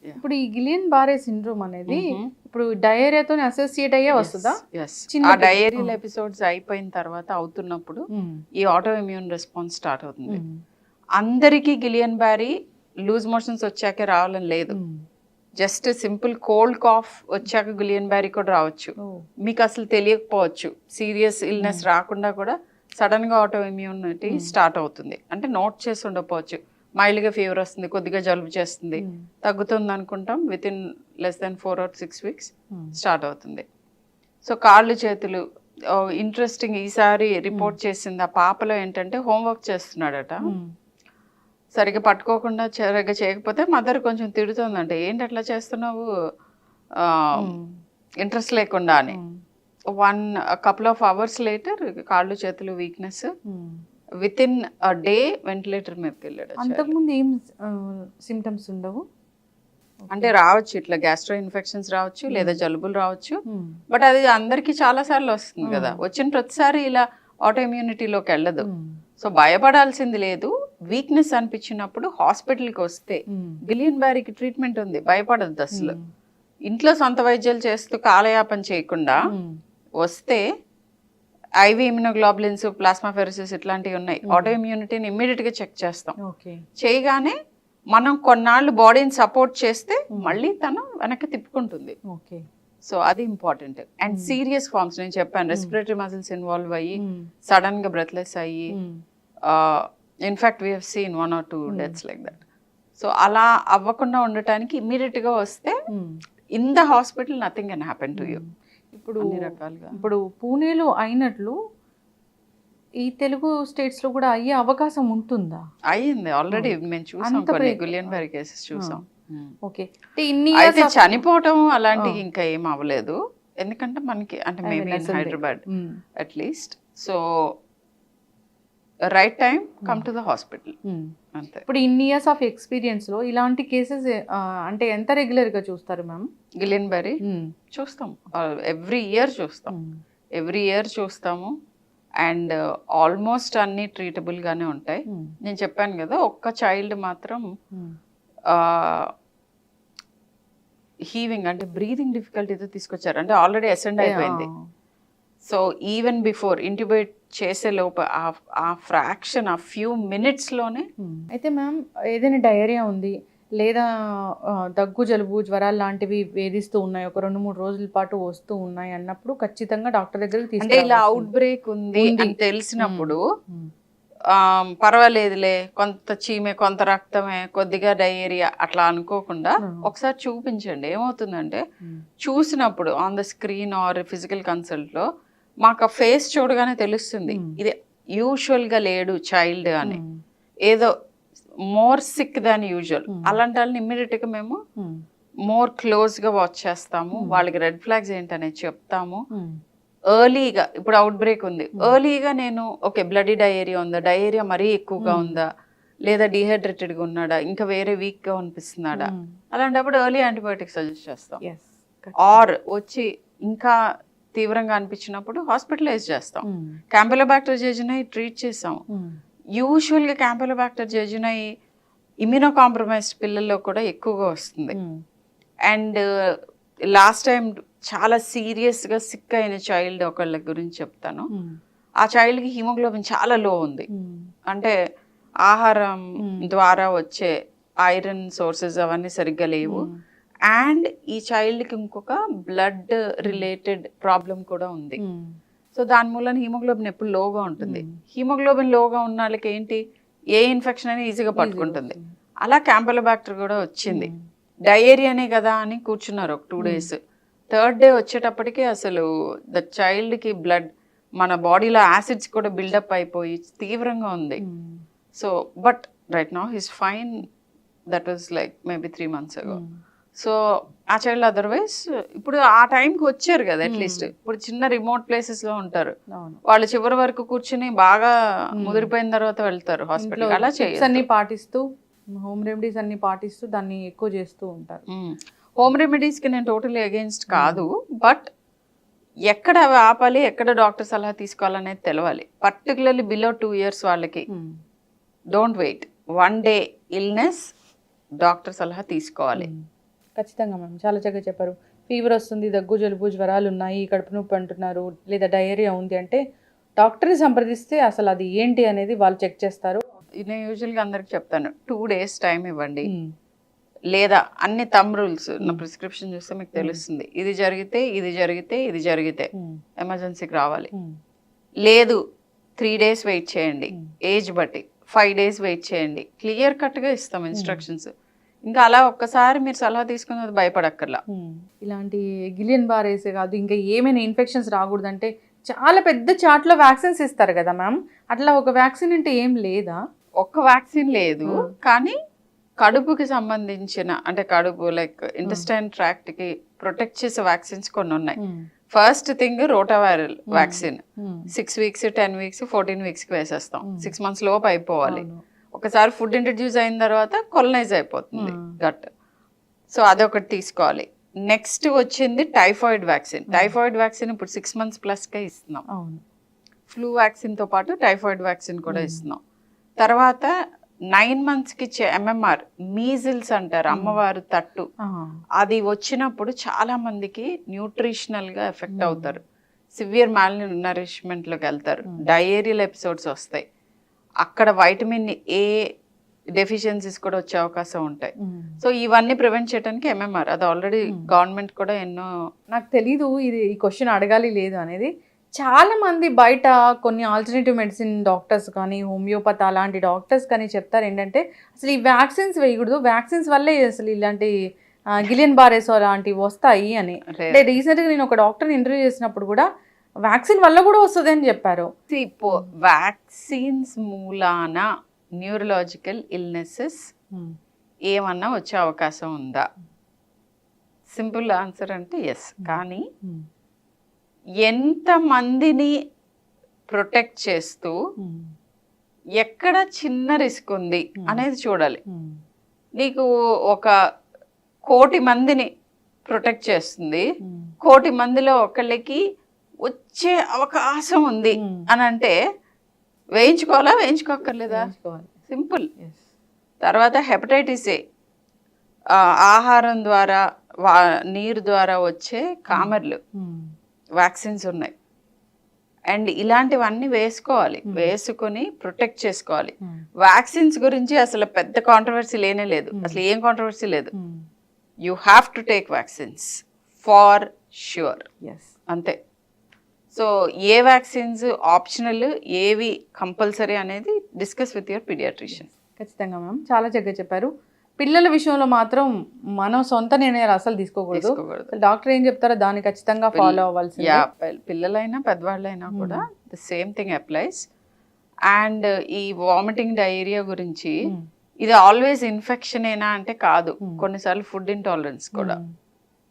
ఇప్పుడు ఈ గిలియన్ బారే సిండ్రోమ్ అనేది ఇప్పుడు డయేరియాతో అసోసియేట్ అయ్యే వస్తుందా? ఆ డయేరియల్ ఎపిసోడ్స్ అయిపోయిన తర్వాత అవుతున్నప్పుడు ఈ ఆటో ఇమ్యూన్ రెస్పాన్స్ స్టార్ట్ అవుతుంది. అందరికీ గిలియన్ బారీ లూజ్ మోషన్స్ వచ్చాకే రావాలని లేదు. జస్ట్ సింపుల్ కోల్డ్ కాఫ్ వచ్చాక గిలియన్ బారీ కూడా రావచ్చు. మీకు అసలు తెలియకపోవచ్చు. సీరియస్ ఇల్నెస్ రాకుండా కూడా సడన్ గా ఆటో ఇమ్యూనిటీ స్టార్ట్ అవుతుంది. అంటే నోట్ చేసి ఉండకపోవచ్చు. మైల్డ్గా ఫీవర్ వస్తుంది, కొద్దిగా జలుబు చేస్తుంది, తగ్గుతుంది అనుకుంటాం. With in less than 4 or 6 weeks start అవుతుంది. సో కాళ్ళు చేతులు ఇంట్రెస్టింగ్ ఈసారి రిపోర్ట్ చేసింది. ఆ పాపలో ఏంటంటే హోంవర్క్ చేస్తున్నాడట, సరిగ్గా పట్టుకోకుండా సరిగ్గా చేయకపోతే మదర్ కొంచెం తిడుతుందంటే, ఏంటి అట్లా చేస్తున్నావు ఇంట్రెస్ట్ లేకుండా అని. couple of hours later కాళ్ళు చేతులు weakness, with in a day ventilator మీదకి వెళ్ళాడు. అంతకుముందు ఏం సిమ్టమ్స్ ఉండవు అంటే రావచ్చు, ఇట్లా గ్యాస్ట్రో ఇన్ఫెక్షన్స్ రావచ్చు, లేదా జలుబులు రావచ్చు. బట్ అది అందరికీ చాలా సార్లు వస్తుంది కదా. వచ్చిన ప్రతిసారి ఇలా ఆటో ఇమ్యూనిటీలోకి వెళ్ళదు. సో భయపడాల్సింది లేదు. వీక్నెస్ అనిపించినప్పుడు హాస్పిటల్కి వస్తే గిలియన్ బారీకి ట్రీట్మెంట్ ఉంది, భయపడద్దు అసలు. ఇంట్లో సొంత వైద్యాలు చేస్తూ కాలయాపన చేయకుండా వస్తే ఐవి ఇమ్యునోగ్లోబులిన్స్, ప్లాస్మాఫెరెసిస్ ఇట్లాంటివి ఉన్నాయి. ఆటో ఇమ్యూనిటీని ఇమ్మీడియట్ గా చెక్ చేస్తాం. చేయగానే మనం కొన్నాళ్ళు బాడీని సపోర్ట్ చేస్తే మళ్ళీ తను వెనక్కి తిప్పుకుంటుంది. సో అది ఇంపార్టెంట్. అండ్ సీరియస్ ఫార్మ్స్ నేను చెప్పాను, రెస్పిరేటరీ మజిల్స్ ఇన్వాల్వ్ అయ్యి సడన్ గా బ్రెత్లెస్ అయ్యి, in fact we have seen 1 or 2 deaths like that. So అలా అవ్వకుండా ఉండటానికి ఇమ్మీడియట్ గా వస్తే in the hospital nothing can happen to you. ఇప్పుడు పూణేలో అయినట్లు ఈ తెలుగు స్టేట్స్ లో కూడా అయ్యే అవకాశం ఉంటుందా? అయ్యింది ఆల్రెడీ, మేము చూసాం గిలియన్ బారీ కేసెస్ చూసాం. ఓకే, అయితే చనిపోవటం అలాంటివి ఇంకా ఏం అవ్వలేదు. ఎందుకంటే మనకి అంటే maybe in Hyderabad at least. So right time come to the hospital అంతే. ఇప్పుడు ఇన్ని ఇయర్స్ ఆఫ్ ఎక్స్పీరియన్స్ లో ఇలాంటి కేసెస్ అంటే ఎంత రెగ్యులర్ గా చూస్తారు మ్యామ్? గిలియన్ బారీ చూస్తాం, ఎవ్రీ ఇయర్ చూస్తాము. అండ్ ఆల్మోస్ట్ అన్ని ట్రీటబుల్ గానే ఉంటాయి. నేను చెప్పాను కదా, ఒక్క చైల్డ్ మాత్రం హీవింగ్ అంటే బ్రీదింగ్ డిఫికల్టీతో తీసుకొచ్చారు. అంటే ఆల్రెడీ అసెండ్ అయిపోయింది. సో ఈవెన్ బిఫోర్ ఇంట్యూబేట్ చేసే లోపు ఆ ఫ్రాక్షన్ ఆ ఫ్యూ మినిట్స్లోనే. అయితే మ్యామ్ ఏదైనా డయేరియా ఉంది లేదా దగ్గు జలుబు జ్వరాలు లాంటివి వేధిస్తూ ఉన్నాయి, ఒక 2-3 రోజుల పాటు వస్తూ ఉన్నాయి అన్నప్పుడు ఖచ్చితంగా డాక్టర్ దగ్గరికి తీసుకుంటే, ఇలా అవుట్ బ్రేక్ ఉంది అని తెలిసినప్పుడు పర్వాలేదులే, కొంత చీమే కొంత రక్తమే కొద్దిగా డయేరియా అట్లా అనుకోకుండా ఒకసారి చూపించండి. ఏమవుతుందంటే చూసినప్పుడు on the screen or physical consult లో మాకు ఆ ఫేస్ చూడగానే తెలుస్తుంది ఇది యూజువల్ గా లేడు చైల్డ్ అని, ఏదో మోర్ సిక్ దాన్ యూజువల్. అలాంటి వాళ్ళని ఇమ్మీడియట్ గా మేము మోర్ క్లోజ్ గా వాచ్ చేస్తాము. వాళ్ళకి రెడ్ ఫ్లాగ్స్ ఏంటనేది చెప్తాము. ఎర్లీగా ఇప్పుడు అవుట్ బ్రేక్ ఉంది, ఎర్లీగా నేను ఓకే బ్లడీ డయేరియా ఉందా, డయేరియా మరీ ఎక్కువగా ఉందా, లేదా డిహైడ్రేటెడ్ గా ఉన్నాడా, ఇంకా వేరే వీక్ గా అనిపిస్తున్నాడా, అలాంటప్పుడు ఎర్లీ యాంటీబయాటిక్స్ సజెస్ట్ చేస్తాం. ఆర్ వచ్చి ఇంకా తీవ్రంగా అనిపించినప్పుడు హాస్పిటలైజ్ చేస్తాం. క్యాంపెలోబాక్టర్ జెజునై ట్రీట్ చేస్తాం. యూజువల్గా క్యాంపెలోబాక్టర్ జెజునై ఇమ్యూనో కాంప్రమైజ్డ్ పిల్లల్లో కూడా ఎక్కువగా వస్తుంది. అండ్ లాస్ట్ టైం చాలా సీరియస్గా సిక్ అయిన చైల్డ్ ఒకళ్ళ గురించి చెప్తాను. ఆ చైల్డ్కి హిమోగ్లోబిన్ చాలా లో ఉంది. అంటే ఆహారం ద్వారా వచ్చే ఐరన్ సోర్సెస్ అవన్నీ సరిగ్గా లేవు. అండ్ ఈ చైల్డ్కి ఇంకొక బ్లడ్ రిలేటెడ్ ప్రాబ్లం కూడా ఉంది. సో దాని మూలన హిమోగ్లోబిన్ ఎప్పుడు లోగా ఉంటుంది. హిమోగ్లోబిన్ లోగా ఉన్న వాళ్ళకి ఏంటి, ఏ ఇన్ఫెక్షన్ అయినా ఈజీగా పట్టుకుంటుంది. అలా క్యాంపెలోబాక్టర్ కూడా వచ్చింది. డయేరియానే కదా అని కూర్చున్నారు ఒక 2 days. 3rd day వచ్చేటప్పటికి అసలు ద చైల్డ్కి బ్లడ్ మన బాడీలో యాసిడ్స్ కూడా బిల్డప్ అయిపోయి తీవ్రంగా ఉంది. So but right now he's fine. That was like maybe 3 months ago. So ఆ చైల్డ్ అదర్వైజ్ ఇప్పుడు ఆ టైంకి వచ్చారు కదా, అట్లీస్ట్ ఇప్పుడు చిన్న రిమోట్ ప్లేసెస్ లో ఉంటారు వాళ్ళు, చివరి వరకు కూర్చుని బాగా ముదిరిపోయిన తర్వాత వెళ్తారు హాస్పిటల్. అలా అన్ని పాటిస్తూ హోమ్ రెమెడీస్ అన్ని పాటిస్తూ దాన్ని ఎక్కువ చేస్తూ ఉంటారు. హోమ్ రెమెడీస్ కి నేను టోటలీ అగేన్స్ట్ కాదు, బట్ ఎక్కడ అవి ఆపాలి, ఎక్కడ డాక్టర్ సలహా తీసుకోవాలనేది తెలవాలి. పర్టికులర్లీ బిలో 2 years వాళ్ళకి don't wait. 1 day illness doctor సలహా తీసుకోవాలి. ఖచ్చితంగా మ్యామ్, చాలా చక్కగా చెప్పారు. ఫీవర్ వస్తుంది, దగ్గు జలుబు జ్వరాలు ఉన్నాయి, కడుపు నొప్పి అంటున్నారు, లేదా డయేరియా ఉంది అంటే డాక్టర్ని సంప్రదిస్తే అసలు అది ఏంటి అనేది వాళ్ళు చెక్ చేస్తారు. నేను యూజువల్గా అందరికి చెప్తాను 2 days టైం ఇవ్వండి, లేదా అన్ని థంబ్ రూల్స్ నా ప్రిస్క్రిప్షన్ చూస్తే మీకు తెలుస్తుంది. ఇది జరిగితే ఇది జరిగితే ఇది జరిగితే ఎమర్జెన్సీకి రావాలి, లేదు 3 days వెయిట్ చేయండి, ఏజ్ బట్టి 5 days వెయిట్ చేయండి, క్లియర్ కట్గా ఇస్తాం ఇన్స్ట్రక్షన్స్. ఇంకా అలా ఒక్కసారి మీరు సలహా తీసుకున్నది భయపడక్కర్లా. ఇలాంటి గిలియన్ బారేసే కాదు, ఇంకా ఏమైనా ఇన్ఫెక్షన్స్ రాకూడదంటే చాలా పెద్ద చాట్లో వ్యాక్సిన్స్ ఇస్తారు కదా మ్యామ్, అట్లా ఒక వ్యాక్సిన్ అంటే ఏం లేదా? ఒక్క వ్యాక్సిన్ లేదు, కానీ కడుపుకి సంబంధించిన అంటే కడుపు లైక్ ఇంటెస్టైన్ ట్రాక్ట్ కి ప్రొటెక్ట్ చేసే వ్యాక్సిన్స్ కొన్ని ఉన్నాయి. First thing rotaviral vaccine 6 weeks 10 weeks 14 weeks కి వేసేస్తాం. 6 months లోపు అయిపోవాలి. ఒకసారి ఫుడ్ ఇంట్రడ్యూస్ అయిన తర్వాత కొలనైజ్ అయిపోతుంది గట్. సో అదొకటి తీసుకోవాలి. నెక్స్ట్ వచ్చింది టైఫాయిడ్ వ్యాక్సిన్. టైఫాయిడ్ వ్యాక్సిన్ ఇప్పుడు 6 months ప్లస్కే ఇస్తున్నాం. ఫ్లూ వ్యాక్సిన్తో పాటు టైఫాయిడ్ వ్యాక్సిన్ కూడా ఇస్తున్నాం. తర్వాత 9 monthsకి ఇచ్చే MMR మీజిల్స్ అంటారు, అమ్మవారు తట్టు, అది వచ్చినప్పుడు చాలా మందికి న్యూట్రిషనల్గా ఎఫెక్ట్ అవుతారు, సివియర్ మాల్ నరిష్మెంట్లోకి వెళ్తారు, డయేరియల్ ఎపిసోడ్స్ వస్తాయి, అక్కడ వైటమిన్ ఏ డెఫిషియన్సీస్ కూడా వచ్చే అవకాశం ఉంటాయి. సో ఇవన్నీ ప్రివెంట్ చేయడానికి MMR అది ఆల్రెడీ గవర్నమెంట్ కూడా ఎన్నో. నాకు తెలీదు ఇది ఈ క్వశ్చన్ అడగాలి లేదు అనేది. చాలా మంది బయట కొన్ని ఆల్టర్నేటివ్ మెడిసిన్ డాక్టర్స్ కానీ హోమియోపతి అలాంటి డాక్టర్స్ కానీ చెప్తారు ఏంటంటే అసలు ఈ వ్యాక్సిన్స్ వేయకూడదు, వ్యాక్సిన్స్ వల్లే అసలు ఇలాంటి గిలియన్ బారేసో అలాంటివి వస్తాయి అని. అంటే రీసెంట్గా నేను ఒక డాక్టర్ని ఇంటర్వ్యూ చేసినప్పుడు కూడా వ్యాక్సిన్ వల్ల కూడా వస్తుంది అని చెప్పారు. వ్యాక్సిన్స్ మూలాన న్యూరలాజికల్ ఇల్నెసెస్ ఏమన్నా వచ్చే అవకాశం ఉందా? సింపుల్ ఆన్సర్ అంటే ఎస్. కానీ ఎంతమందిని ప్రొటెక్ట్ చేస్తూ ఎక్కడ చిన్న రిస్క్ ఉంది అనేది చూడాలి. నీకు ఒక 1,000,000 మందిని ప్రొటెక్ట్ చేస్తుంది, 1,000,000 మందిలో ఒకళ్ళకి వచ్చే అవకాశం ఉంది అని అంటే వేయించుకోవాలా వేయించుకోక్కర్లేదా? సింపుల్. తర్వాత హెపటైటిస్ ఏ ఆహారం ద్వారా నీరు ద్వారా వచ్చే కామెర్లు వ్యాక్సిన్స్ ఉన్నాయి. అండ్ ఇలాంటివన్నీ వేసుకోవాలి, వేసుకొని ప్రొటెక్ట్ చేసుకోవాలి. వ్యాక్సిన్స్ గురించి అసలు పెద్ద కాంట్రవర్సీ లేనే లేదు, అసలు ఏం కాంట్రవర్సీ లేదు. You have to take vaccines for sure, అంతే. సో ఏ వ్యాక్సిన్స్ ఆప్షనల్, ఏవి కంపల్సరీ అనేది డిస్కస్ విత్ యువర్ పీడియాట్రిషియన్. ఖచ్చితంగా మ్యామ్, చాలా చక్కగా చెప్పారు. పిల్లల విషయంలో మాత్రం మనం సొంత నిర్ణయాలు అసలు తీసుకోకూడదు. డాక్టర్ ఏం చెప్తారో దాన్ని ఖచ్చితంగా ఫాలో అవ్వాల్సింది. పిల్లలైనా పెద్దవాళ్ళైనా కూడా the same thing applies. And ఈ వామిటింగ్ డయేరియా గురించి ఇది ఆల్వేస్ ఇన్ఫెక్షన్ ఏనా అంటే కాదు, కొన్నిసార్లు ఫుడ్ ఇంటాలరెన్స్ కూడా.